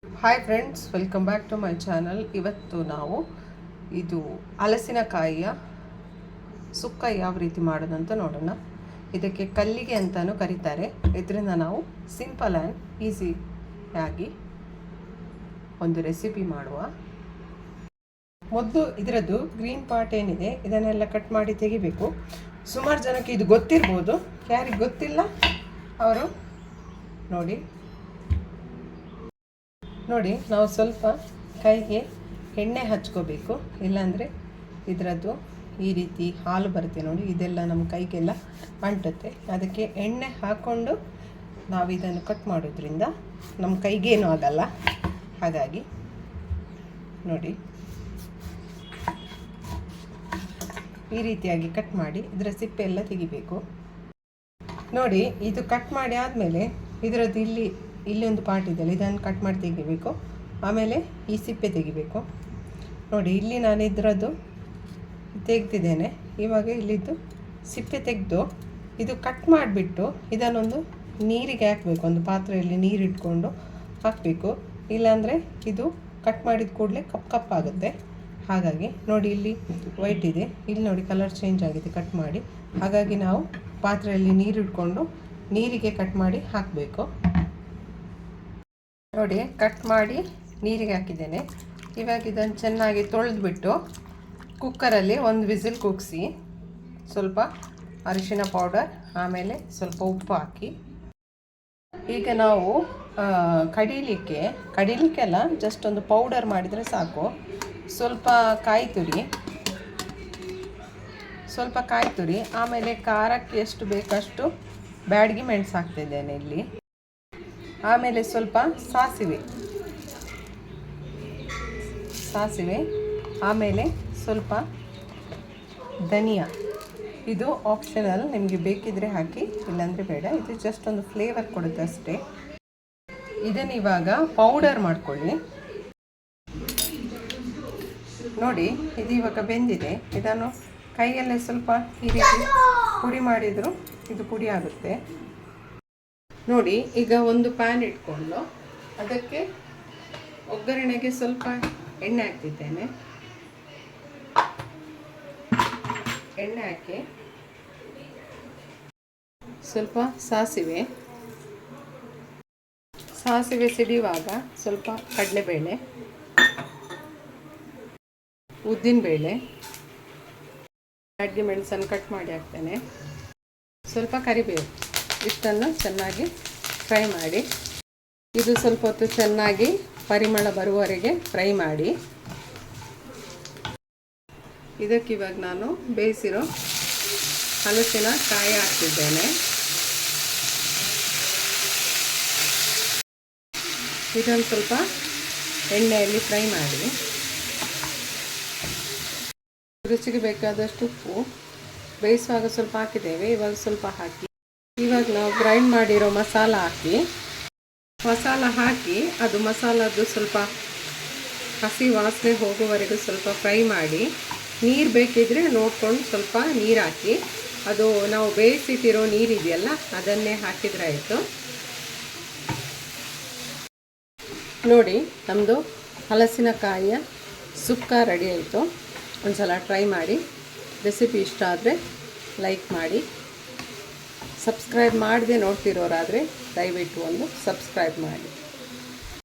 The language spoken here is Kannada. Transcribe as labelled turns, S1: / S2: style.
S1: Hi friends, welcome back to my channel. ಇವತ್ತು ನಾವು ಇದು ಹಲಸಿನಕಾಯಿಯ ಸುಕ್ಕ ಯಾವ ರೀತಿ ಮಾಡೋದಂತ ನೋಡೋಣ. ಇದಕ್ಕೆ ಕಲ್ಲಿಗೆ ಅಂತಲೂ ಕರೀತಾರೆ. ಇದರಿಂದ ನಾವು ಸಿಂಪಲ್ ಆ್ಯಂಡ್ ಈಸಿಯಾಗಿ ಒಂದು ರೆಸಿಪಿ ಮಾಡುವ. ಮೊದಲು ಇದರದ್ದು ಗ್ರೀನ್ ಪಾರ್ಟ್ ಏನಿದೆ ಇದನ್ನೆಲ್ಲ ಕಟ್ ಮಾಡಿ ತೆಗಿಬೇಕು. ಸುಮಾರು ಜನಕ್ಕೆ ಇದು ಗೊತ್ತಿರ್ಬೋದು, ಯಾರಿಗೆ ಗೊತ್ತಿಲ್ಲ ಅವರು ನೋಡಿ ನಾವು ಸ್ವಲ್ಪ ಕೈಗೆ ಎಣ್ಣೆ ಹಚ್ಕೋಬೇಕು. ಇಲ್ಲಾಂದರೆ ಇದರದ್ದು ಈ ರೀತಿ ಹಾಲು ಬರುತ್ತೆ ನೋಡಿ, ಇದೆಲ್ಲ ನಮ್ಮ ಕೈಗೆಲ್ಲ ಅಂಟುತ್ತೆ. ಅದಕ್ಕೆ ಎಣ್ಣೆ ಹಾಕ್ಕೊಂಡು ನಾವು ಇದನ್ನು ಕಟ್ ಮಾಡೋದ್ರಿಂದ ನಮ್ಮ ಕೈಗೇನೂ ಆಗಲ್ಲ. ಹಾಗಾಗಿ ನೋಡಿ ಈ ರೀತಿಯಾಗಿ ಕಟ್ ಮಾಡಿ ಇದರ ಸಿಪ್ಪೆ ಎಲ್ಲ ತೆಗಿಬೇಕು. ನೋಡಿ, ಇದು ಕಟ್ ಮಾಡಿ ಆದಮೇಲೆ ಇದರದ್ದು ಇಲ್ಲಿ ಒಂದು ಪಾರ್ಟ್ ಇದೆಯಲ್ಲ, ಇದನ್ನು ಕಟ್ ಮಾಡಿ ತೆಗಿಬೇಕು. ಆಮೇಲೆ ಈ ಸಿಪ್ಪೆ ತೆಗಿಬೇಕು. ನೋಡಿ, ಇಲ್ಲಿ ನಾನು ಇದರದ್ದು ತೆಗೆದಿದ್ದೇನೆ. ಇವಾಗ ಇಲ್ಲಿದ್ದು ಸಿಪ್ಪೆ ತೆಗೆದು ಇದು ಕಟ್ ಮಾಡಿಬಿಟ್ಟು ಇದನ್ನೊಂದು ನೀರಿಗೆ ಹಾಕಬೇಕು. ಒಂದು ಪಾತ್ರೆಯಲ್ಲಿ ನೀರು ಇಟ್ಕೊಂಡು ಹಾಕಬೇಕು. ಇಲ್ಲಾಂದರೆ ಇದು ಕಟ್ ಮಾಡಿದ ಕೂಡಲೇ ಕಪ್ಪಾಗುತ್ತೆ. ಹಾಗಾಗಿ ನೋಡಿ, ಇಲ್ಲಿ ವೈಟ್ ಇದೆ, ಇಲ್ಲಿ ನೋಡಿ ಕಲರ್ ಚೇಂಜ್ ಆಗಿದೆ ಕಟ್ ಮಾಡಿ. ಹಾಗಾಗಿ ನಾವು ಪಾತ್ರೆಯಲ್ಲಿ ನೀರು ಇಟ್ಕೊಂಡು ನೀರಿಗೆ ಕಟ್ ಮಾಡಿ ಹಾಕಬೇಕು. ನೋಡಿ, ಕಟ್ ಮಾಡಿ ನೀರಿಗೆ ಹಾಕಿದ್ದೇನೆ. ಇವಾಗ ಇದನ್ನು ಚೆನ್ನಾಗಿ ತೊಳೆದ್ಬಿಟ್ಟು ಕುಕ್ಕರಲ್ಲಿ ಒಂದು ವಿಸಿಲ್ ಕೂಗಿಸಿ, ಸ್ವಲ್ಪ ಅರಿಶಿನ ಪೌಡರ್, ಆಮೇಲೆ ಸ್ವಲ್ಪ ಉಪ್ಪು ಹಾಕಿ, ಈಗ ನಾವು ಕಡಿಲಿಕ್ಕೆಲ್ಲ ಜಸ್ಟ್ ಒಂದು ಪೌಡರ್ ಮಾಡಿದರೆ ಸಾಕು. ಸ್ವಲ್ಪ ಕಾಯಿ ತುರಿ, ಆಮೇಲೆ ಖಾರಕ್ಕೆ ಎಷ್ಟು ಬೇಕಷ್ಟು ಬ್ಯಾಡಗಿ ಮೆಣಸು ಹಾಕ್ತಿದ್ದೇನೆ ಇಲ್ಲಿ. ಆಮೇಲೆ ಸ್ವಲ್ಪ ಸಾಸಿವೆ, ಆಮೇಲೆ ಸ್ವಲ್ಪ ಧನಿಯಾ. ಇದು ಆಪ್ಷನಲ್, ನಿಮಗೆ ಬೇಕಿದ್ರೆ ಹಾಕಿ, ಇಲ್ಲಾಂದರೆ ಬೇಡ. ಇದು ಜಸ್ಟ್ ಒಂದು ಫ್ಲೇವರ್ ಕೊಡುತ್ತೆ ಅಷ್ಟೇ. ಇದನ್ನು ಇವಾಗ ಪೌಡರ್ ಮಾಡ್ಕೊಳ್ಳಿ. ನೋಡಿ, ಇದು ಇವಾಗ ಬೆಂದಿದೆ. ಇದನ್ನು ಕೈಯಲ್ಲೇ ಸ್ವಲ್ಪ ಈ ರೀತಿ ಪುಡಿ ಮಾಡಿದರೂ ಇದು ಪುಡಿ ಆಗುತ್ತೆ. ನೋಡಿ, ಈಗ ಒಂದು ಪ್ಯಾನ್ ಇಟ್ಕೊಂಡು ಅದಕ್ಕೆ ಒಗ್ಗರಣೆಗೆ ಸ್ವಲ್ಪ ಎಣ್ಣೆ ಹಾಕ್ತಿದ್ದೇನೆ. ಎಣ್ಣೆ ಹಾಕಿ ಸ್ವಲ್ಪ ಸಾಸಿವೆ ಸಿಡಿಯುವಾಗ ಸ್ವಲ್ಪ ಕಡಲೆಬೇಳೆ, ಉದ್ದಿನಬೇಳೆ, ಬ್ಯಾಡಗಿ ಮೆಣಸನ್ನು ಕಟ್ ಮಾಡಿ ಹಾಕ್ತೇನೆ. ಸ್ವಲ್ಪ ಕರಿಬೇವು. ಇಷ್ಟನ್ನು ಚೆನ್ನಾಗಿ ಫ್ರೈ ಮಾಡಿ. ಇದು ಸ್ವಲ್ಪ ಹೊತ್ತು ಚೆನ್ನಾಗಿ ಪರಿಮಳ ಬರುವವರೆಗೆ ಫ್ರೈ ಮಾಡಿ. ಇದಕ್ಕಿವಾಗ ನಾನು ಬೇಯಿಸಿರೋ ಹಲಸಿನಕಾಯಿ ಹಾಕ್ತಿದ್ದೇನೆ. ಇದನ್ನು ಸ್ವಲ್ಪ ಎಣ್ಣೆಯಲ್ಲಿ ಫ್ರೈ ಮಾಡಿ. ರುಚಿಗೆ ಬೇಕಾದಷ್ಟು ಉಪ್ಪು ಬೇಯಿಸುವಾಗ ಸ್ವಲ್ಪ ಹಾಕಿದ್ದೇವೆ, ಇವಾಗ ಸ್ವಲ್ಪ ಹಾಕಿ. ಇವಾಗ ನಾವು ಗ್ರೈಂಡ್ ಮಾಡಿರೋ ಮಸಾಲ ಹಾಕಿ ಅದು ಮಸಾಲದ್ದು ಸ್ವಲ್ಪ ಹಸಿ ವಾಸನೆ ಹೋಗುವವರೆಗೂ ಸ್ವಲ್ಪ ಫ್ರೈ ಮಾಡಿ. ನೀರು ಬೇಕಿದ್ರೆ ನೋಡ್ಕೊಂಡು ಸ್ವಲ್ಪ ನೀರು ಹಾಕಿ. ಅದು ನಾವು ಬೇಯಿಸಿಟ್ಟಿರೋ ನೀರಿದೆಯಲ್ಲ ಅದನ್ನೇ ಹಾಕಿದ್ರೆ ಆಯಿತು. ನೋಡಿ, ನಮ್ಮದು ಹಲಸಿನಕಾಯಿಯ ಸುಕ್ಕ ರೆಡಿ ಆಯಿತು. ಒಂದು ಸಲ ಟ್ರೈ ಮಾಡಿ. ರೆಸಿಪಿ ಇಷ್ಟ ಆದರೆ ಲೈಕ್ ಮಾಡಿ. ಸಬ್ಸ್ಕ್ರೈಬ್ ಮಾಡದೆ ನೋಡ್ತಿರೋರಾದರೆ ದಯವಿಟ್ಟು ಒಂದು ಸಬ್ಸ್ಕ್ರೈಬ್ ಮಾಡಿ.